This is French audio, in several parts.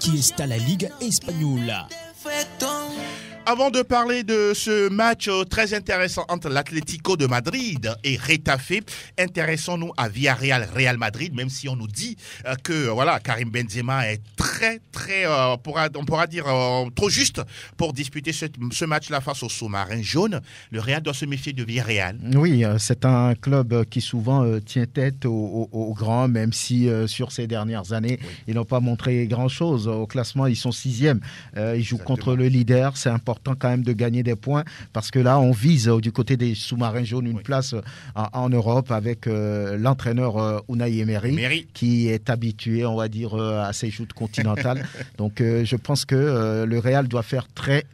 Conquista la Liga Española. Avant de parler de ce match très intéressant entre l'Atlético de Madrid et Getafe, intéressons-nous à Villarreal, Real Madrid, même si on nous dit que voilà, Karim Benzema est très, on pourra dire trop juste pour disputer ce match-là face au sous-marin jaune. Le Real doit se méfier de Villarreal. Oui, c'est un club qui souvent tient tête aux grands, même si sur ces dernières années, ils n'ont pas montré grand-chose. Au classement, ils sont 6e. Ils jouent contre le leader. C'est important quand même de gagner des points parce que là, on vise du côté des sous-marins jaunes une place en Europe avec l'entraîneur Unai Emery qui est habitué, on va dire, à ces joutes continentales. Donc, je pense que le Real doit faire très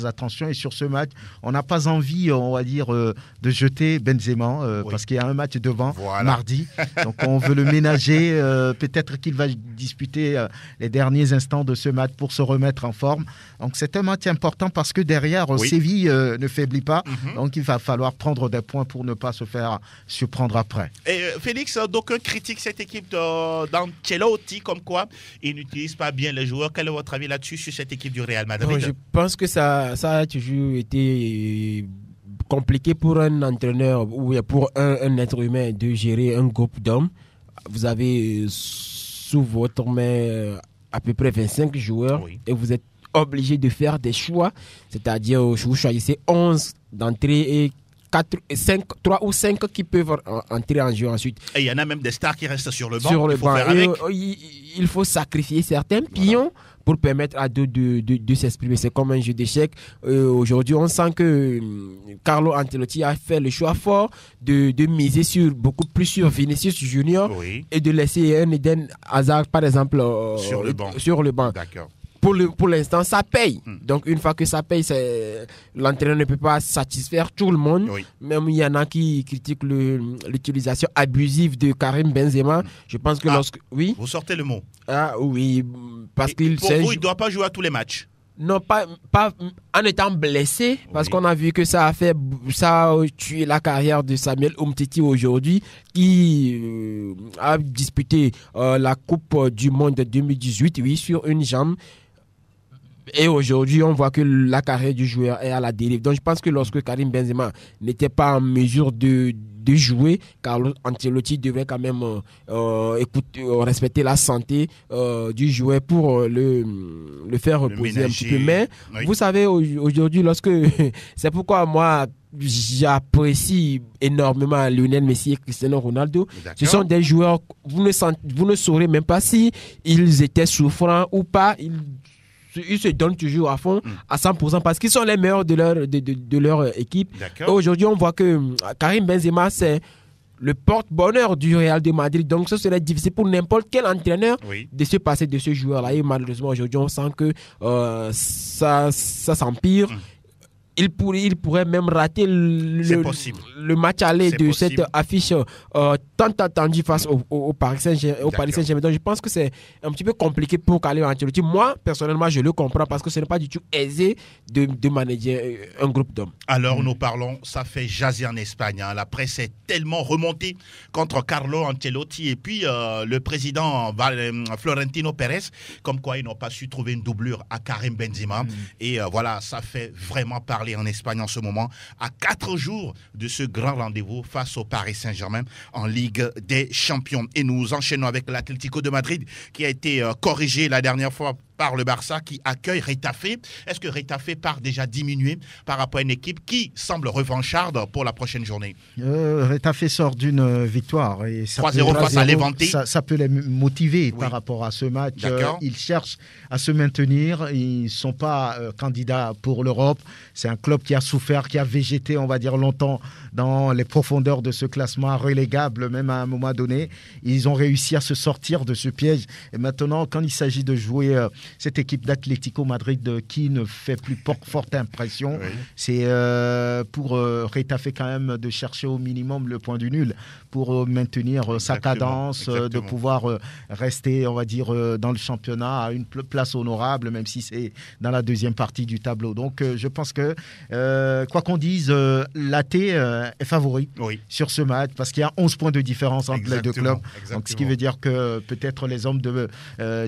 attention. Et sur ce match, on n'a pas envie, on va dire, de jeter Benzema parce qu'il y a un match devant mardi. Donc, on veut le ménager. Peut-être qu'il va disputer les derniers instants de ce match pour se remettre en forme. Donc, c'est un match important parce que derrière, Séville ne faiblit pas. Donc, il va falloir prendre des points pour ne pas se faire surprendre après. Et Félix, d'aucuns critiquent cette équipe d'Ancelotti comme quoi il n'utilise pas bien les joueurs. Quel est votre avis là-dessus sur cette équipe du Real Madrid? Je pense que ça a toujours été compliqué pour un entraîneur ou pour un être humain de gérer un groupe d'hommes. Vous avez sous votre main à peu près 25 joueurs et vous êtes obligé de faire des choix, c'est-à-dire vous choisissez 11 d'entrée et 3 ou 5 qui peuvent entrer en jeu ensuite. Et il y en a même des stars qui restent sur le banc. Il faut sacrifier certains pions pour permettre à d'autres de s'exprimer. C'est comme un jeu d'échecs. Aujourd'hui, on sent que Carlo Ancelotti a fait le choix fort de miser beaucoup plus sur Vinicius Junior et de laisser un Eden Hazard, par exemple, sur le banc. D'accord. Pour l'instant, ça paye. Donc, une fois que ça paye, l'entraîneur ne peut pas satisfaire tout le monde. Même il y en a qui critiquent l'utilisation abusive de Karim Benzema. Je pense que Vous sortez le mot. Ah oui, parce qu'il... Pour vous, il ne doit pas jouer à tous les matchs. Non, pas en étant blessé, parce qu'on a vu que ça a tué la carrière de Samuel Umtiti aujourd'hui, qui a disputé la Coupe du Monde 2018, sur une jambe. Et aujourd'hui, on voit que la carrière du joueur est à la dérive. Donc, je pense que lorsque Karim Benzema n'était pas en mesure de jouer, Carlo Ancelotti devrait quand même respecter la santé du joueur pour le faire reposer un petit peu. Mais vous savez, aujourd'hui, c'est pourquoi moi, j'apprécie énormément Lionel Messi et Cristiano Ronaldo. Ce sont des joueurs, vous ne saurez même pas si ils étaient souffrants ou pas. Ils se donnent toujours à fond, à 100%, parce qu'ils sont les meilleurs de leur équipe. Aujourd'hui, on voit que Karim Benzema, c'est le porte-bonheur du Real de Madrid. Donc, ce serait difficile pour n'importe quel entraîneur de se passer de ce joueur-là. Et malheureusement, aujourd'hui, on sent que ça s'empire. Il pourrait même rater le match aller de cette affiche tant attendue face au Paris Saint-Germain. Donc je pense que c'est un petit peu compliqué pour Carlo Ancelotti. Moi, personnellement, je le comprends parce que ce n'est pas du tout aisé de manager un groupe d'hommes. Alors nous parlons, ça fait jaser en Espagne. La presse est tellement remontée contre Carlo Ancelotti et puis le président Florentino Pérez, comme quoi ils n'ont pas su trouver une doublure à Karim Benzema. Et voilà, ça fait vraiment parler en Espagne en ce moment, à 4 jours de ce grand rendez-vous face au Paris Saint-Germain en Ligue des Champions. Et nous enchaînons avec l'Atlético de Madrid qui a été corrigé la dernière fois par le Barça qui accueille Getafe. Est-ce que Getafe part déjà diminué par rapport à une équipe qui semble revancharde pour la prochaine journée? Getafe sort d'une victoire. 3-0 face à Levante. Ça peut les motiver par rapport à ce match. Ils cherchent à se maintenir. Ils ne sont pas candidats pour l'Europe. C'est un club qui a souffert, qui a végété, on va dire, longtemps dans les profondeurs de ce classement, relégable même à un moment donné. Ils ont réussi à se sortir de ce piège. Et maintenant, quand il s'agit de jouer cette équipe d'Atlético Madrid qui ne fait plus forte impression, c'est pour Getafe quand même de chercher au minimum le point du nul pour maintenir sa cadence, de pouvoir rester, on va dire, dans le championnat à une place honorable, même si c'est dans la deuxième partie du tableau. Donc, je pense que, quoi qu'on dise, l'AT est favori sur ce match parce qu'il y a 11 points de différence entre les deux clubs. Donc, ce qui veut dire que peut-être les hommes de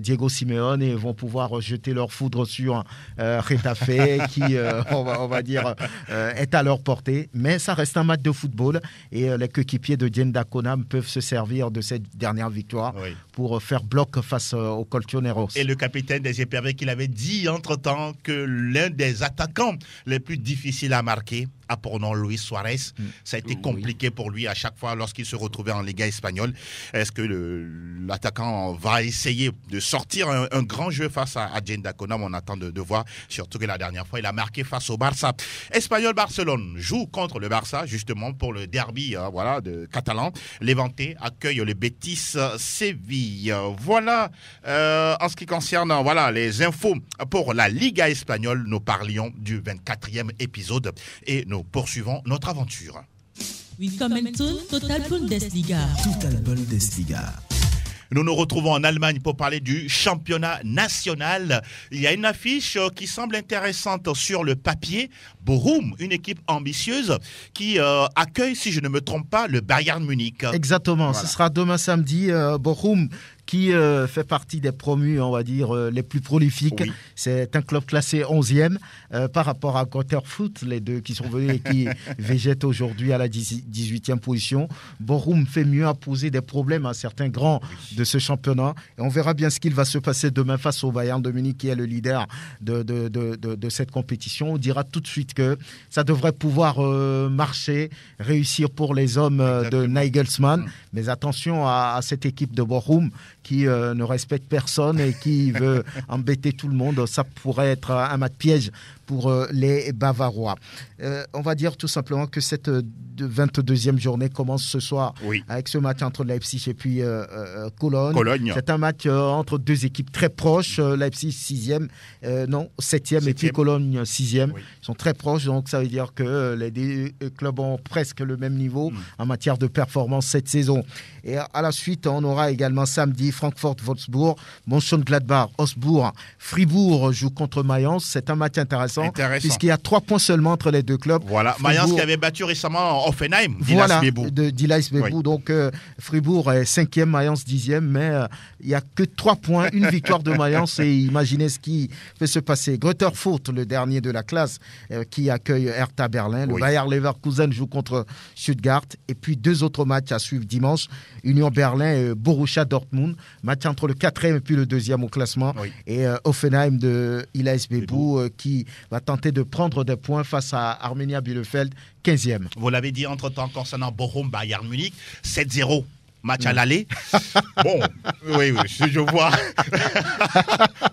Diego Simeone vont pouvoir pouvoir jeter leur foudre sur Getafe, qui, on va dire, est à leur portée. Mais ça reste un match de football et les coéquipiers de Djenda Konam peuvent se servir de cette dernière victoire pour faire bloc face aux Colchoneros. Et le capitaine des Éperviers qu'il avait dit entre-temps que l'un des attaquants les plus difficiles à marquer, apprenons Luis Suarez, ça a été compliqué pour lui à chaque fois lorsqu'il se retrouvait en Liga espagnole. Est-ce que l'attaquant va essayer de sortir un grand jeu face à Djenda Konam? On attend de voir, surtout que la dernière fois, il a marqué face au Barça. Espagnol Barcelone joue contre le Barça, justement pour le derby de catalan. Levante accueille le Betis Séville. Voilà, en ce qui concerne les infos pour la Liga espagnole, nous parlions du 24e épisode et nous poursuivons notre aventure. Willkommen zur Total Bundesliga. Total Bundesliga. Nous nous retrouvons en Allemagne pour parler du championnat national. Il y a une affiche qui semble intéressante sur le papier. Bochum, une équipe ambitieuse qui accueille, si je ne me trompe pas, le Bayern Munich. Exactement, ce sera demain samedi. Bochum qui fait partie des promus, on va dire, les plus prolifiques. Oui. C'est un club classé 11e par rapport à Greuther Fürth, les deux qui sont venus et qui végètent aujourd'hui à la 18e position. Bochum fait mieux à poser des problèmes à certains grands de ce championnat. Et on verra bien ce qu'il va se passer demain face au Bayern de Munich, qui est le leader de cette compétition. On dira tout de suite que ça devrait pouvoir marcher, réussir pour les hommes de Nagelsmann. Mais attention à cette équipe de Bochum qui ne respecte personne et qui veut embêter tout le monde. Ça pourrait être un match piège pour les Bavarois. On va dire tout simplement que cette 22e journée commence ce soir avec ce match entre Leipzig et puis Cologne. C'est un match entre deux équipes très proches. Leipzig 7e et puis Cologne 6e. Ils sont très proches, donc ça veut dire que les deux clubs ont presque le même niveau en matière de performance cette saison. Et à la suite, on aura également samedi Francfort-Wolfsburg, Mönchengladbach, Augsbourg, Fribourg joue contre Mayence. C'est un match intéressant. Puisqu'il y a 3 points seulement entre les deux clubs. Voilà, Mayence qui avait battu récemment Offenheim, d'Ilas Bebou. Donc Fribourg est 5e, Mayence 10e, mais il n'y a que 3 points, une victoire de Mayence et imaginez ce qui peut se passer. Greuther Fürth, le dernier de la classe, qui accueille Hertha Berlin. Le Bayer Leverkusen joue contre Stuttgart et puis 2 autres matchs à suivre dimanche. Union Berlin et Borussia Dortmund. Match entre le 4e et puis le 2e au classement. Et Offenheim de Ilas Bebou qui va tenter de prendre des points face à Arminia Bielefeld, 15e. Vous l'avez dit entre-temps concernant Bochum, Bayern Munich, 7-0. Match à l'aller. Bon, oui, je vois.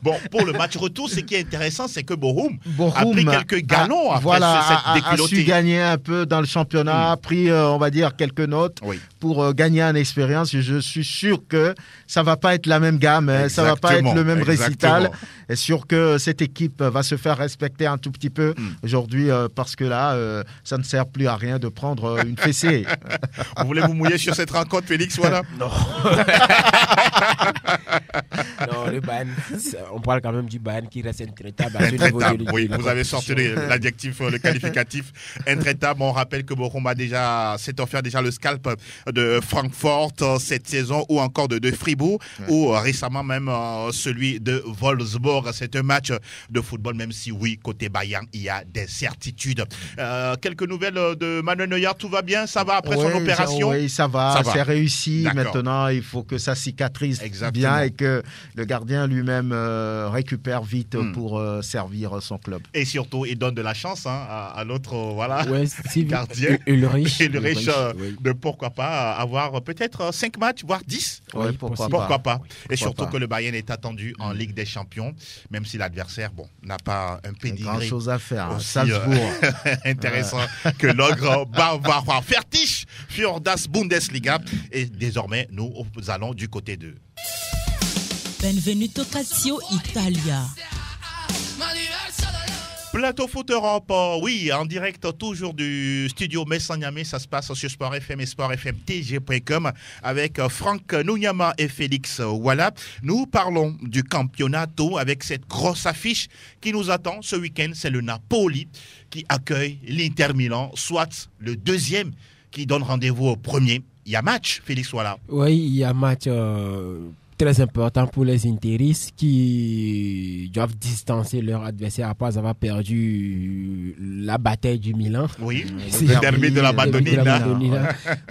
Bon, pour le match retour, ce qui est intéressant, c'est que Bochum a pris quelques galons après cette déculottée. A su gagner un peu dans le championnat, a pris, on va dire, quelques notes pour gagner en expérience. Je suis sûr que ça ne va pas être la même gamme, ça ne va pas être le même récital. Et sûr que cette équipe va se faire respecter un tout petit peu aujourd'hui parce que là, ça ne sert plus à rien de prendre une fessée. Vous voulez vous mouiller sur cette rencontre, Félix? Voilà. Non. Non, le Bayern, on parle quand même du Bayern qui reste intraitable. Oui, vous avez sorti l'adjectif, le qualificatif intraitable. On rappelle que Bochum s'est offert déjà le scalp de Francfort cette saison ou encore de Fribourg ou récemment même celui de Wolfsburg. C'est un match de football, même si côté Bayern, il y a des certitudes. Quelques nouvelles de Manuel Neuer, tout va bien? Ça va après son opération? Oui, ça va. C'est réussi. Maintenant, il faut que ça cicatrise bien et que le gardien lui-même récupère vite pour servir son club. Et surtout, il donne de la chance à l'autre gardien. Ulrich de pourquoi pas avoir peut-être 5 matchs, voire 10. Pourquoi pas. Et surtout que le Bayern est attendu en Ligue des Champions, même si l'adversaire n'a pas un pédigré. Grand-chose à faire. Salzbourg. Intéressant que l'ogre bavarois Fertig für das Bundesliga. Et désormais, nous allons du côté de Benvenuto Calcio Italia. Plateau Foot Europe, en direct toujours du studio Messanyame. Ça se passe sur Sport FM et Sport FM TG.com avec Franck Nounyama et Félix Walla. Nous parlons du campionato avec cette grosse affiche qui nous attend ce week-end. C'est le Napoli qui accueille l'Inter Milan, soit le deuxième qui donne rendez-vous au premier. Il y a match, Félix Walla. Oui, il y a match très important pour les Interistes qui doivent distancer leur adversaire après avoir perdu la bataille du Milan. Oui, le derby de la Madonnina.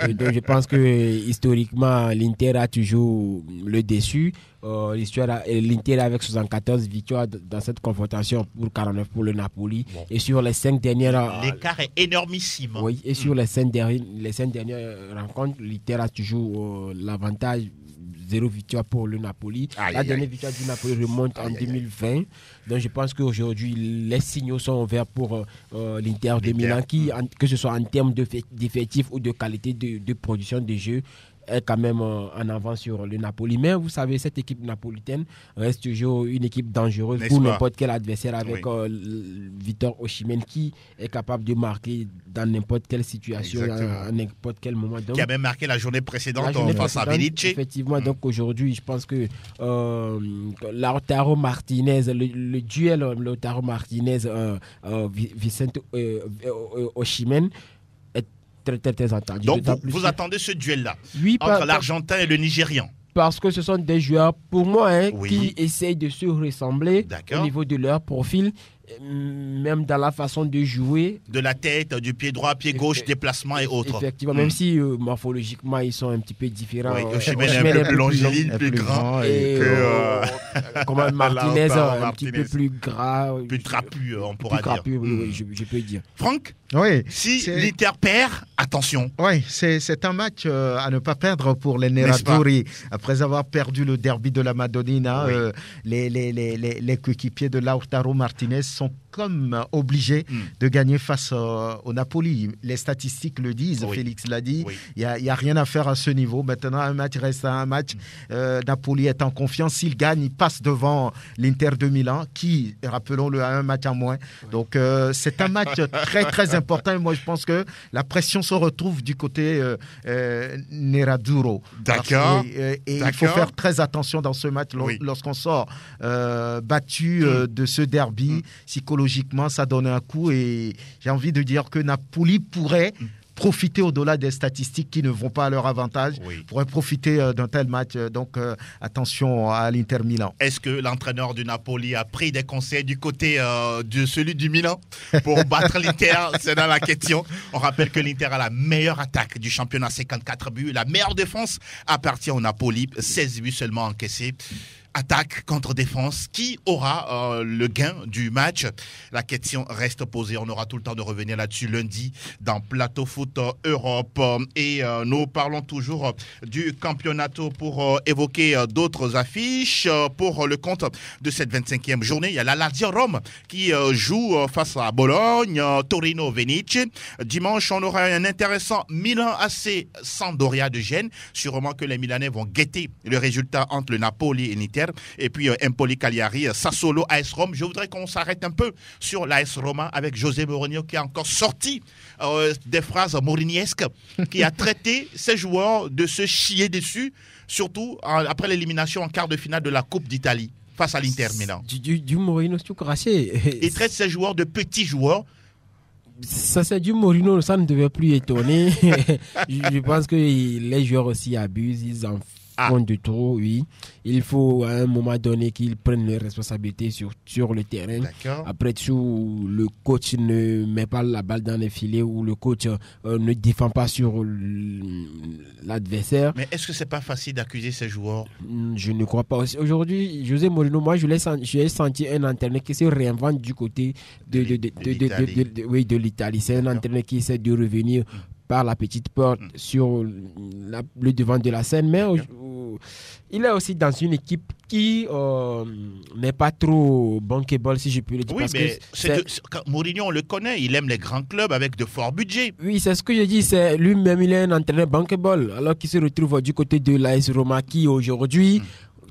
Donc je pense que historiquement, l'Inter a toujours le déçu. L'Inter avec 74 victoires dans cette confrontation pour 49 pour le Napoli. Bon. Et sur les 5 dernières... L'écart est énormissime. Oui, et sur les 5 dernières rencontres, l'Inter a toujours l'avantage. 0 victoire pour le Napoli. La dernière victoire du Napoli remonte en 2020. Donc je pense qu'aujourd'hui, les signaux sont ouverts pour l'Inter de Milan, qui, que ce soit en termes d'effectifs ou de qualité de production de jeu, est quand même en avance sur le Napoli. Mais vous savez, cette équipe napolitaine reste toujours une équipe dangereuse pour n'importe quel adversaire avec Victor Osimhen qui est capable de marquer dans n'importe quelle situation, à n'importe quel moment. Donc, qui a même marqué la journée précédente face à Velice. Effectivement, donc aujourd'hui, je pense que Lautaro Martinez, le duel Lautaro Martinez-Vicente Osimhen, très entendu. Donc vous attendez ce duel-là entre l'Argentin et le Nigérian? Parce que ce sont des joueurs, pour moi, qui essayent de se ressembler au niveau de leur profil, même dans la façon de jouer. De la tête, du pied droit, pied gauche, déplacement et autres. Effectivement, même si morphologiquement, ils sont un petit peu différents. Oui, Osimhen est un peu plus longiligne, plus grand. Et comme Martinez, un petit peu plus gras. Plus trapu, on pourra dire. Oui, je peux dire. Franck, si l'Inter perd, attention. Oui, c'est un match à ne pas perdre pour les Nerazzurri. Après avoir perdu le derby de la Madonnina, les coéquipiers de Lautaro Martinez sont comme obligés de gagner face au Napoli. Les statistiques le disent, Félix l'a dit, il n'y a rien à faire à ce niveau. Maintenant, un match reste un match. Napoli est en confiance. S'il gagne, il passe devant l'Inter de Milan, qui, rappelons-le, a un match en moins. Donc, c'est un match très, très important. Et moi, je pense que la pression se retrouve du côté Nerazzurro. D'accord. Et il faut faire très attention dans ce match lorsqu'on sort battu de ce derby. Psychologiquement, ça donne un coup et j'ai envie de dire que Napoli pourrait profiter au-delà des statistiques qui ne vont pas à leur avantage, pourrait profiter d'un tel match. Donc, attention à l'Inter Milan. Est-ce que l'entraîneur du Napoli a pris des conseils du côté de celui du Milan pour battre l'Inter? C'est dans la question. On rappelle que l'Inter a la meilleure attaque du championnat, 54 buts. La meilleure défense appartient au Napoli, 16 buts seulement encaissés. Attaque contre défense, qui aura le gain du match? La question reste posée. On aura tout le temps de revenir là-dessus lundi dans Plateau Foot Europe. Et nous parlons toujours du Campionato pour évoquer d'autres affiches. Pour le compte de cette 25e journée, il y a la Lazio Rome qui joue face à Bologne, Torino Venice. Dimanche, on aura un intéressant Milan AC Sampdoria de Gênes. Sûrement que les Milanais vont guetter le résultat entre le Napoli et l'Inter. Et puis Empoli Cagliari, Sassuolo, AS Rome. Je voudrais qu'on s'arrête un peu sur l'AS Roma avec José Mourinho qui a encore sorti des phrases mouriniesques, qui a traité ses joueurs de se chier dessus, surtout après l'élimination en quart de finale de la Coupe d'Italie face à l'Inter Milan. Du Mourinho, c'est tout craché. Il traite ses joueurs de petits joueurs. Ça, c'est du Mourinho, ça ne devait plus étonner. Je pense que les joueurs aussi abusent, ils en font de trop, oui. Il faut à un moment donné qu'ils prennent les responsabilités sur le terrain. Après tout, le coach ne met pas la balle dans les filets ou le coach ne défend pas sur l'adversaire. Mais est-ce que c'est pas facile d'accuser ces joueurs? Je ne crois pas. Aujourd'hui, José Mourinho, moi, je l'ai senti un entraîneur qui se réinvente du côté de l'Italie. C'est un entraîneur qui essaie de revenir par la petite porte sur le devant de la scène, mais il est aussi dans une équipe qui n'est pas trop bankable, si je peux le dire. Oui, parce mais que Mourinho, on le connaît, il aime les grands clubs avec de forts budgets. Oui, c'est ce que je dis, c'est lui-même, il est un entraîneur bankable, alors qu'il se retrouve du côté de l'AS Roma qui aujourd'hui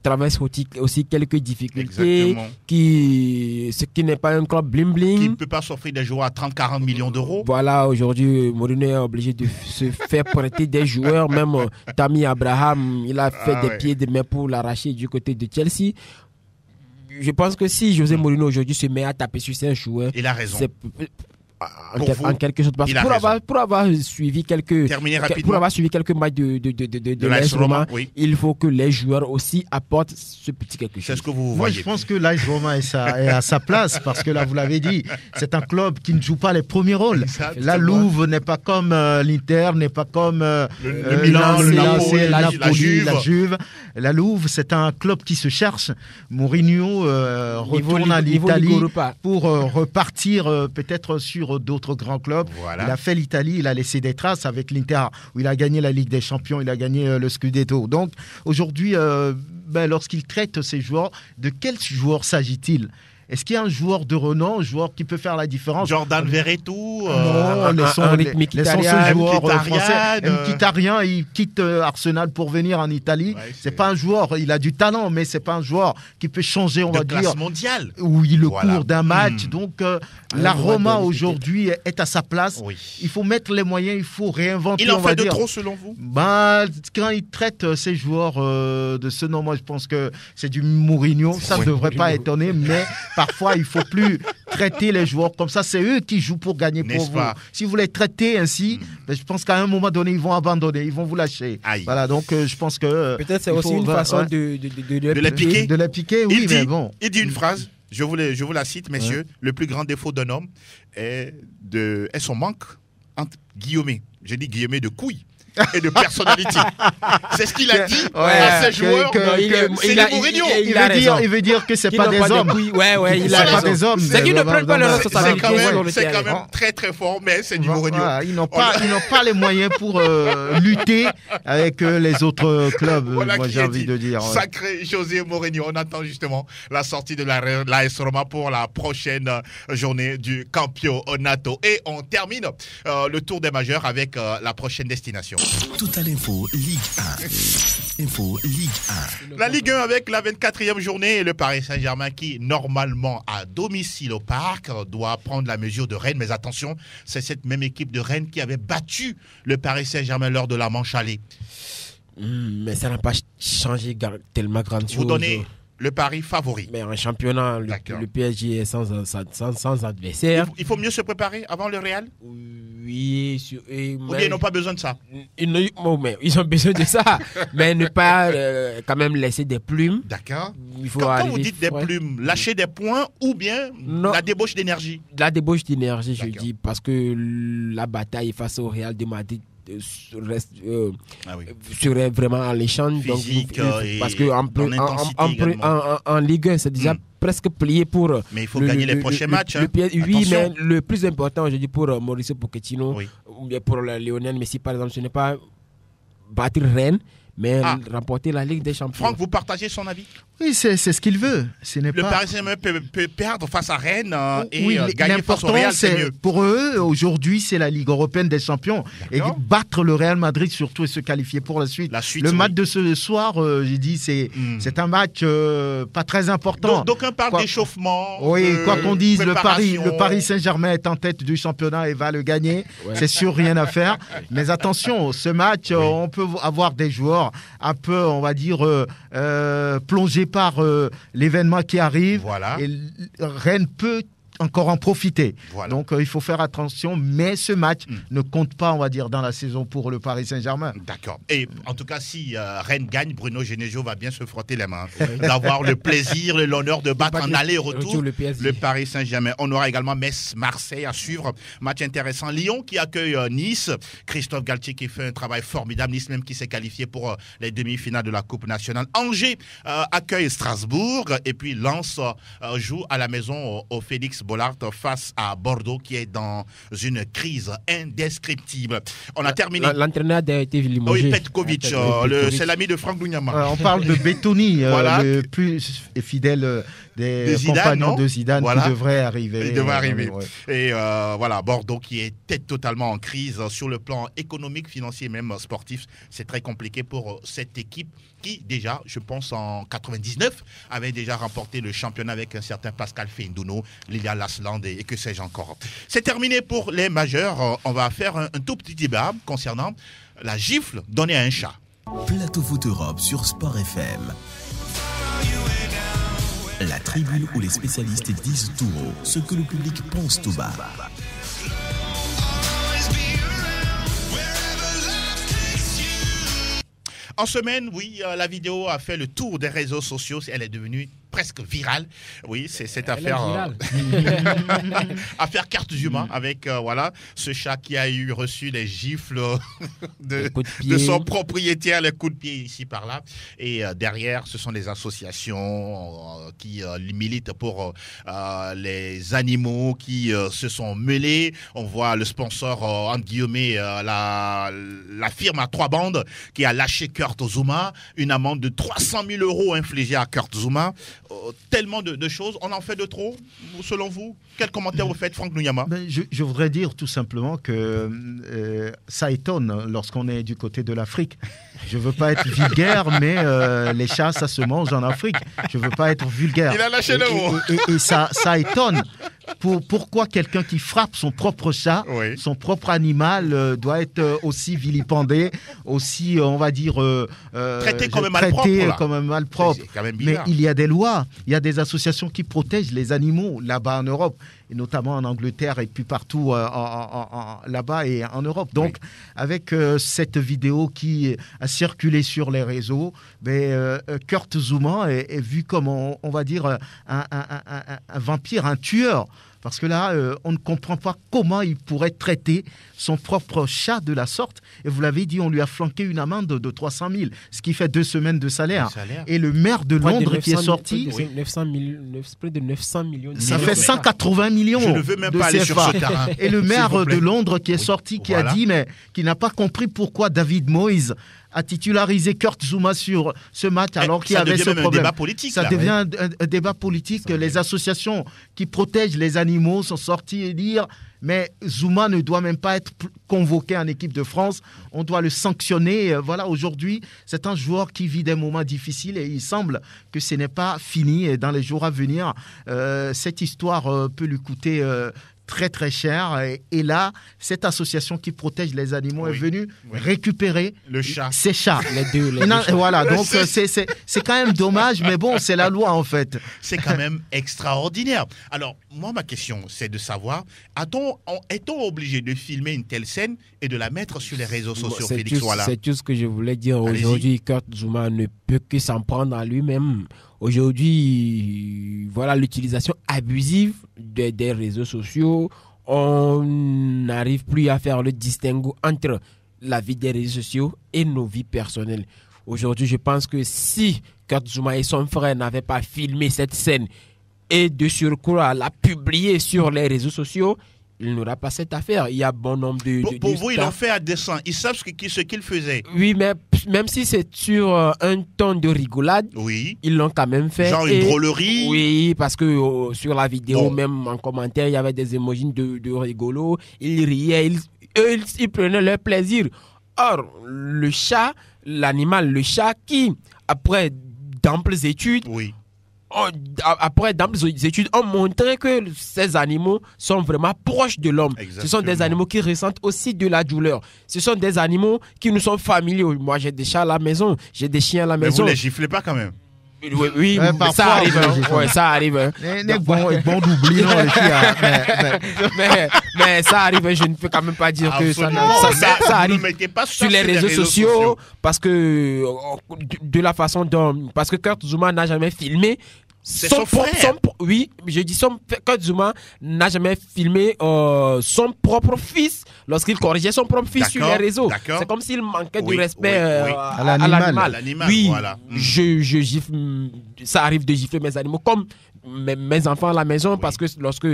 traverse aussi quelques difficultés, ce qui n'est pas un club bling-bling. Qui ne peut pas s'offrir des joueurs à 30-40 millions d'euros. Voilà, aujourd'hui, Mourinho est obligé de se faire prêter des joueurs. Même Tammy Abraham, il a fait des pieds de main pour l'arracher du côté de Chelsea. Je pense que si José Mourinho aujourd'hui se met à taper sur ses joueurs, il a raison. en quelque sorte. Parce que pour avoir suivi quelques matchs de l'AS Roma, oui. Il faut que les joueurs aussi apportent ce petit quelque chose. C'est ce que vous voyez. Moi, je pense que l'AS Roma est à sa place parce que là, vous l'avez dit, c'est un club qui ne joue pas les premiers rôles. Exactement. La Louve n'est pas comme l'Inter, n'est pas comme le Milan, le Napoli, la Juve. La Louve, c'est un club qui se cherche. Mourinho retourne en Italie pour repartir peut-être sur d'autres grands clubs. Voilà. Il a fait l'Italie, il a laissé des traces avec l'Inter où il a gagné la Ligue des Champions, il a gagné le Scudetto. Donc aujourd'hui, lorsqu'il traite ces joueurs, de quel joueur s'agit-il ? Est-ce qu'il y a un joueur de renom, un joueur qui peut faire la différence ? Jordan Verretou, laissons ce joueur français. Mkhitaryan, il quitte Arsenal pour venir en Italie. Ouais, c'est pas un joueur, il a du talent, mais c'est pas un joueur qui peut changer, on va dire, classe mondiale. Oui, le cours d'un match. Donc la Roma aujourd'hui est à sa place. Oui. Il faut mettre les moyens, il faut réinventer. Il en fait de trop selon vous ? Quand il traite ces joueurs de ce nom, moi je pense que c'est du Mourinho. Ça ne devrait pas étonner, mais parfois, il ne faut plus traiter les joueurs comme ça. C'est eux qui jouent pour gagner pour vous. Si vous les traitez ainsi, je pense qu'à un moment donné, ils vont abandonner, ils vont vous lâcher. Aïe. Voilà, donc je pense que... Peut-être c'est aussi une façon de les piquer. De les piquer, oui, mais bon. Il dit une phrase, je vous la cite, messieurs. Ouais. Le plus grand défaut d'un homme est son manque, entre guillemets, je dis guillemets, de couilles. Et de personnalité. C'est ce qu'il a dit à ses joueurs. Il veut dire que c'est pas des hommes. Il a pas des hommes. C'est qu'ils ne prennent pas leur responsabilité. C'est quand même très très fort, mais c'est du Mourinho. Ils n'ont pas les moyens pour lutter avec les autres clubs. Moi, j'ai envie de dire. Sacré José Mourinho. On attend justement la sortie de l'AS Roma pour la prochaine journée du Campionato. Et on termine le tour des majeurs avec la prochaine destination. Total Info Ligue 1. Info Ligue 1. La Ligue 1 avec la 24e journée et le Paris Saint-Germain qui, normalement, à domicile au Parc, doit prendre la mesure de Rennes. Mais attention, c'est cette même équipe de Rennes qui avait battu le Paris Saint-Germain lors de la manche aller. Mais ça n'a pas changé tellement grand chose. Vous donnez le Paris favori. Mais en championnat, le PSG est sans adversaire. Il faut mieux se préparer avant le Real ? Oui. Ou bien ils n'ont pas besoin de ça ? Ils ont besoin de ça. Mais ne pas quand même laisser des plumes. D'accord. Quand vous dites des plumes, lâcher des points ou bien la débauche d'énergie ? La débauche d'énergie, je dis, parce que la bataille face au Real de Madrid serait vraiment alléchante. Physique, parce que en Ligue 1, c'est déjà presque plié pour. Mais il faut gagner les prochains matchs. Oui, mais le plus important, je dis, pour Mauricio Pochettino, ou bien pour Lionel Messi, par exemple, ce n'est pas battre Rennes, mais remporter la Ligue des Champions. Franck, vous partagez son avis ? Oui, c'est ce qu'il veut. Le Paris Saint-Germain peut perdre face à Rennes et gagner face au Real, c'est mieux. Pour eux, aujourd'hui, c'est la Ligue européenne des champions. D'accord. Et battre le Real Madrid surtout et se qualifier pour la suite. Le match de ce soir, j'ai dit, c'est un match pas très important. D'aucuns parlent d'échauffement. Oui, quoi qu'on dise, le Paris Saint-Germain est en tête du championnat et va le gagner. Ouais. C'est sûr, rien à faire. Mais attention, ce match, on peut avoir des joueurs un peu, on va dire, plongés par l'événement qui arrive. Voilà. Et Rennes peut encore en profiter. Voilà. Donc il faut faire attention, mais ce match ne compte pas, on va dire, dans la saison pour le Paris Saint-Germain. D'accord. Et en tout cas, si Rennes gagne, Bruno Genesio va bien se frotter les mains, d'avoir le plaisir, l'honneur de battre en aller-retour le Paris Saint-Germain. On aura également Metz-Marseille à suivre. Match intéressant. Lyon qui accueille Nice. Christophe Galtier qui fait un travail formidable. Nice même qui s'est qualifié pour les demi-finales de la Coupe nationale. Angers accueille Strasbourg. Et puis Lens joue à la maison au Félix Bollaert face à Bordeaux qui est dans une crise indescriptible. On a terminé. L'entraîneur a été limogé. Oui, Petkovic, c'est l'ami de Franck Dougnama. On parle de Bettoni, le plus fidèle des compagnons de Zidane, qui devrait arriver. Il devrait arriver. Et voilà, Bordeaux qui était totalement en crise sur le plan économique, financier, même sportif. C'est très compliqué pour cette équipe qui, déjà, je pense en 99, avait déjà remporté le championnat avec un certain Pascal Feindouno, Lilian Lasland et que sais-je encore. C'est terminé pour les majeurs. On va faire un tout petit débat concernant la gifle donnée à un chat. Plateau Foot Europe sur Sport FM. La tribune où les spécialistes disent tout haut ce que le public pense tout bas. En semaine, oui, la vidéo a fait le tour des réseaux sociaux. Elle est devenue presque virale. Oui, c'est cette affaire. Affaire Carte Zuma avec voilà, ce chat qui a reçu les gifles de son propriétaire, les coups de pied ici par là. Et derrière, ce sont des associations qui militent pour les animaux qui se sont mêlés. On voit le sponsor, entre guillemets, la firme à 3 bandes qui a lâché Kurt Zuma, une amende de 300 000 € infligée à Kurt Zuma. Tellement de choses, on en fait de trop, selon vous? Quel commentaire vous faites, Franck Nuyama? Je voudrais dire tout simplement que ça étonne lorsqu'on est du côté de l'Afrique. Je ne veux pas être vulgaire, mais les chats, ça se mange en Afrique. Je ne veux pas être vulgaire. Il a lâché le mot. Et ça étonne. Pourquoi quelqu'un qui frappe son propre chat, oui, son propre animal, doit être aussi vilipendé, aussi, on va dire, traité comme un malpropre. Mais il y a des lois, il y a des associations qui protègent les animaux là-bas en Europe, et notamment en Angleterre et puis partout là-bas et en Europe. Donc, oui, avec cette vidéo qui a circulé sur les réseaux, Kurt Zuma est vu comme, on va dire, un vampire, un tueur. Parce que là, on ne comprend pas comment il pourrait traiter son propre chat de la sorte. Et vous l'avez dit, on lui a flanqué une amende de 300 000, ce qui fait 2 semaines de salaire. Et le maire de Londres qui est sorti... Près de 900 millions. Ça fait 180 millions. Je ne veux même pas aller sur ce terrain. Et le maire de Londres qui est sorti, qui a dit, mais qui n'a pas compris pourquoi David Moyes a titularisé Kurt Zuma sur ce match alors qu'il y avait ce problème. Un débat politique, ça devient un débat politique. Les associations qui protègent les animaux sont sorties et dire mais Zuma ne doit même pas être convoqué en équipe de France. On doit le sanctionner. Voilà, aujourd'hui, c'est un joueur qui vit des moments difficiles et il semble que ce n'est pas fini. Et dans les jours à venir, cette histoire peut lui coûter très très cher. Et là, cette association qui protège les animaux, oui, est venue, oui, récupérer ces chats. Les deux voilà, donc c'est quand même dommage, mais bon, c'est la loi en fait. C'est quand même extraordinaire. Alors, moi, ma question, c'est de savoir, est-on obligé de filmer une telle scène et de la mettre sur les réseaux sociaux, Félix Ouala? C'est tout ce que je voulais dire. Aujourd'hui, Kurt Zuma ne peut que s'en prendre à lui-même. Aujourd'hui, voilà l'utilisation abusive des réseaux sociaux. On n'arrive plus à faire le distinguo entre la vie des réseaux sociaux et nos vies personnelles. Aujourd'hui, je pense que si Kurt Zuma et son frère n'avaient pas filmé cette scène et de surcroît la publier sur les réseaux sociaux, il n'aura pas cette affaire. Il y a bon nombre Pour vous, ils l'ont fait à dessein. Ils savent ce qu'ils faisaient. Oui, mais même si c'est sur un ton de rigolade, oui, ils l'ont quand même fait. Genre une drôlerie. Oui, parce que sur la vidéo, même en commentaire, il y avait des émojis de rigolo. Ils riaient, ils prenaient leur plaisir. Or, le chat, l'animal, le chat qui, après d'amples études, oui, après d'amples études ont montré que ces animaux sont vraiment proches de l'homme. Exactement. Ce sont des animaux qui ressentent aussi de la douleur. Ce sont des animaux qui nous sont familiers. Moi, j'ai des chats à la maison, j'ai des chiens à la maison. Mais vous les giflez pas quand même? Oui, ça arrive. Ouais, ça arrive. Bon d'oublier, non, les filles. Mais ça arrive. Je ne peux quand même pas dire que ça arrive sur les réseaux sociaux parce que de la façon dont, parce que Kurt Zuma n'a jamais filmé. Oui, je dis Kurt Zuma n'a jamais filmé son propre fils lorsqu'il corrigeait son propre fils sur les réseaux. C'est comme s'il manquait du respect à l'animal. Oui, voilà. Je gifle, ça arrive de gifler mes animaux comme mes enfants à la maison, parce que lorsque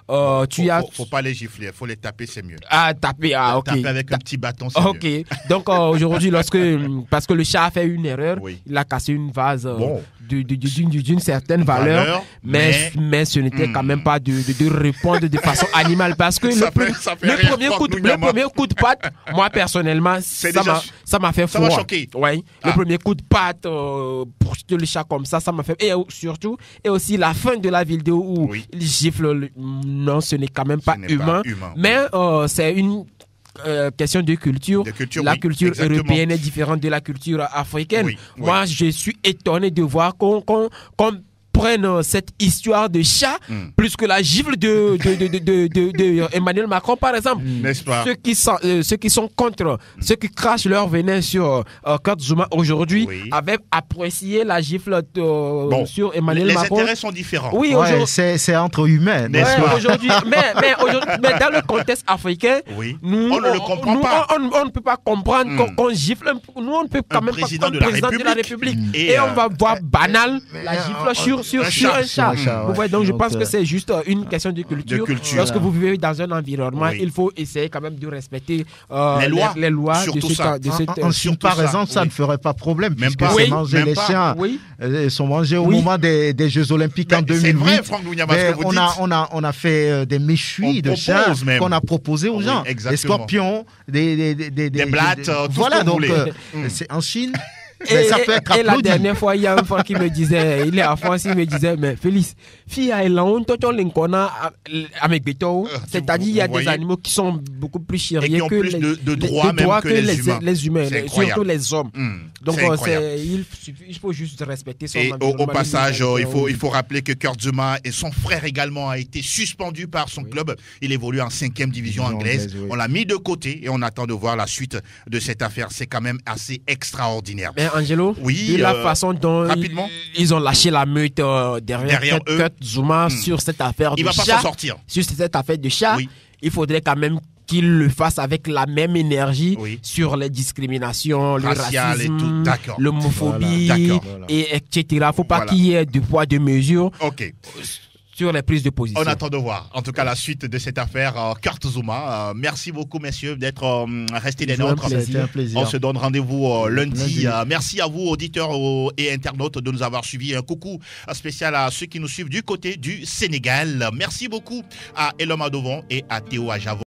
faut pas les gifler, faut les taper, c'est mieux. Taper, ok. Taper avec un petit bâton, c'est mieux. Donc aujourd'hui, parce que le chat a fait une erreur, il a cassé une vase d'une certaine valeur, mais ce n'était quand même pas de répondre de façon animale, parce que le premier coup de patte, moi personnellement, ça m'a fait froid. Ça m'a choqué. Ouais. Le premier coup de patte pour le chat comme ça m'a fait, et surtout, et aussi la fin de la vidéo où il gifle, non, ce n'est quand même pas humain. Mais c'est une question de culture. La culture européenne est différente de la culture africaine. Moi, je suis étonné de voir qu'on prennent cette histoire de chat plus que la gifle de Emmanuel Macron, par exemple. N'est-ce pas? Ceux qui sont contre, ceux qui crachent leur venin sur Kurt Zouma aujourd'hui, avaient apprécié la gifle sur Emmanuel Macron. Les intérêts sont différents. Oui, ouais, c'est entre humains. Aujourd'hui, mais dans le contexte africain, nous, on ne le comprend pas. On ne peut pas comprendre qu'on gifle. Nous, on ne peut quand même pas prendre le président de la République. Et on va voir banal la gifle sur un chat. Vous voyez, donc je pense que c'est juste une question de culture. Lorsque vous vivez dans un environnement, il faut essayer quand même de respecter les lois de cette en Chine, par exemple, ça ne ferait pas problème, puisque c'est manger les chiens. Ils sont mangés au moment des Jeux Olympiques en 2008. C'est vrai, Franck Lounyama, ce que vous dites. On a fait des méchouis de chiens qu'on a proposé aux gens. Des scorpions, des blattes, voilà, donc c'est en Chine. Mais ça peut être et la dernière fois, il y a un fois qui me disait, il est à France, il me disait, mais Félix, c'est-à-dire il y a des animaux qui sont beaucoup plus chériés que plus de droits que les humains, surtout les hommes. Donc il faut juste respecter son et environnement. Au passage, il faut rappeler que Kurt Zouma et son frère également a été suspendu par son club. Il évolue en 5e division anglaise. On l'a mis de côté et on attend de voir la suite de cette affaire. C'est quand même assez extraordinaire. Angelo, de la façon dont ils ont lâché la meute derrière Kurt Zouma sur cette affaire il de va chat, pas s'en sortir. Sur cette affaire de chat, il faudrait quand même qu'il le fasse avec la même énergie sur les discriminations, le racisme, l'homophobie, etc. Il ne faut pas qu'il y ait de poids, de mesure. Sur les prises de position. On attend de voir. En tout cas, la suite de cette affaire, Kurt Zouma. Merci beaucoup, messieurs, d'être restés des nôtres. C'était un plaisir. On se donne rendez-vous lundi. Merci à vous, auditeurs et internautes, de nous avoir suivis. Un coucou spécial à ceux qui nous suivent du côté du Sénégal. Merci beaucoup à Elom Adovon et à Théo Ajavo.